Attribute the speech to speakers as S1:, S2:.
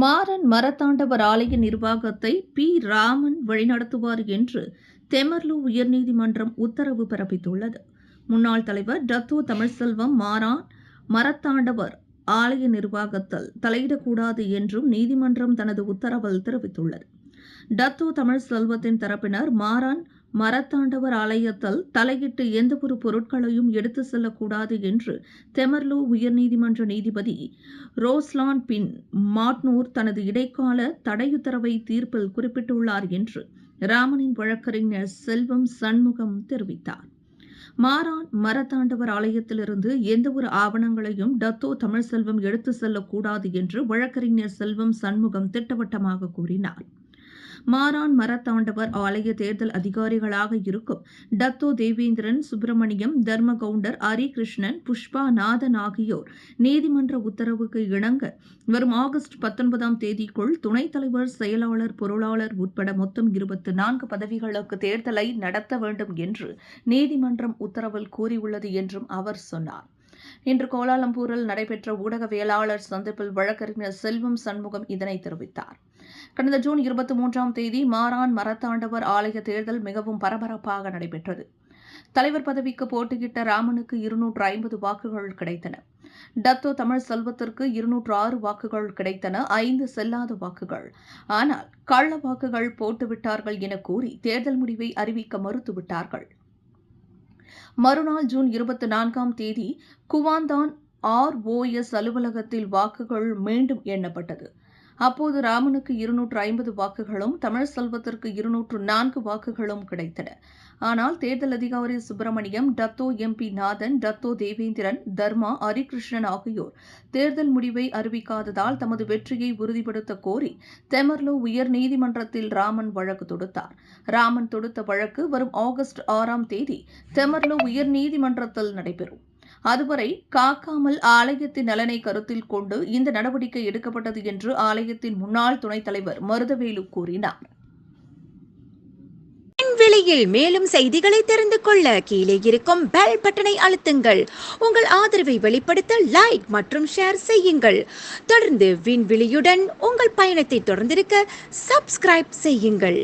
S1: மாறன் மரத்தாண்டவர் ஆலய நிர்வாகத்தை பி. ராமன் வழிநடத்துவார் என்று தெமர்லு உயர்நீதிமன்றம் உத்தரவு பிறப்பித்துள்ளது. முன்னாள் தலைவர் டத்தோ தமிழ்செல்வம் மாறான் மரத்தாண்டவர் ஆலய நிர்வாகத்தில் தலையிடக்கூடாது என்றும் நீதிமன்றம் தனது உத்தரவில் தெரிவித்துள்ளது. டத்தோ தமிழ்செல்வத்தின் தரப்பினர் மாறான் மரத்தாண்டவர் ஆலயத்தில் தலையிட்டு எந்தவொரு பொருட்களையும் எடுத்து செல்லக்கூடாது என்று தெமர்லு உயர்நீதிமன்ற நீதிபதி ரோஸ்லான் பின் மாட்னூர் தனது இடைக்கால தடையுத்தரவை தீர்ப்பில் குறிப்பிட்டுள்ளார் என்று ராமனின் வழக்கறிஞர் செல்வம் சண்முகம் தெரிவித்தார். மாறான் மரத்தாண்டவர் ஆலயத்திலிருந்து எந்தவொரு ஆவணங்களையும் டத்தோ தமிழ்செல்வம் எடுத்து செல்லக்கூடாது என்று வழக்கறிஞர் செல்வம் சண்முகம் திட்டவட்டமாக கூறினார். மாறான் மரத்தாண்டவர் ஆலய தேர்தல் அதிகாரிகளாக இருக்கும் டத்தோ தேவேந்திரன், சுப்பிரமணியம், தர்மகவுண்டர், ஹரிகிருஷ்ணன், புஷ்பா நாதன் ஆகியோர் நீதிமன்ற உத்தரவுக்கு இணங்க வரும் ஆகஸ்ட் 19ஆம் தேதிக்குள் துணைத் தலைவர், செயலாளர், பொருளாளர் உட்பட மொத்தம் 24 பதவிகளுக்கு தேர்தலை நடத்த வேண்டும் என்று நீதிமன்றம் உத்தரவில் கூறியுள்ளது என்றும் அவர் சொன்னார். இன்று கோலாலம்பூரில் நடைபெற்ற ஊடகவியலாளர் சந்திப்பில் வழக்கறிஞர் செல்வம் சண்முகம் இதனை தெரிவித்தார். கடந்த ஜூன் 23ஆம் தேதி மாறான் மரத்தாண்டவர் ஆலய தேர்தல் மிகவும் பரபரப்பாக நடைபெற்றது. தலைவர் பதவிக்கு போட்டியிட்ட ராமனுக்கு 250 வாக்குகள் கிடைத்தன. டத்தோ தமிழ்செல்வத்திற்கு 206 வாக்குகள் கிடைத்தன. 5 செல்லாத வாக்குகள். ஆனால் கள்ள வாக்குகள் போட்டுவிட்டார்கள் என கூறி தேர்தல் முடிவை அறிவிக்க மறுத்துவிட்டார்கள். மறுநாள் ஜூன் 24ஆம் தேதி குவாந்தான் ROS அலுவலகத்தில் வாக்குகள் மீண்டும் எண்ணப்பட்டது. அப்போது ராமனுக்கு 250 வாக்குகளும் தமிழ்செல்வத்திற்கு 204 வாக்குகளும் கிடைத்தன. ஆனால் தேர்தல் அதிகாரி சுப்பிரமணியம், டத்தோ MP நாதன், டத்தோ தேவேந்திரன், தர்மா, ஹரிகிருஷ்ணன் ஆகியோர் தேர்தல் முடிவை அறிவிக்காததால் தமது வெற்றியை உறுதிப்படுத்த கோரி தெமர்லு உயர் நீதிமன்றத்தில் ராமன் வழக்கு தொடுத்தார். ராமன் தொடுத்த வழக்கு வரும் ஆகஸ்ட் 6ஆம் தேதி தெமர்லு உயர் நீதிமன்றத்தில் நடைபெறும். அதுவரை காக்காமல் ஆலயத்தின் நலனை கருத்தில் கொண்டு இந்த நடவடிக்கை எடுக்கப்பட்டது என்று ஆலயத்தின் முன்னாள் துணைத் தலைவர் மருதவேலு கூறினார்.
S2: விலையில் மேலும் செய்திகளை தெரிந்து கொள்ள கீழே இருக்கும் பெல் பட்டனை அழுத்துங்கள். உங்கள் ஆதரவை வெளிப்படுத்த லைக் மற்றும் ஷேர் செய்யுங்கள். தொடர்ந்து விண்வெளியுடன் உங்கள் பயணத்தை தொடர்ந்திருக்க சப்ஸ்கிரைப் செய்யுங்கள்.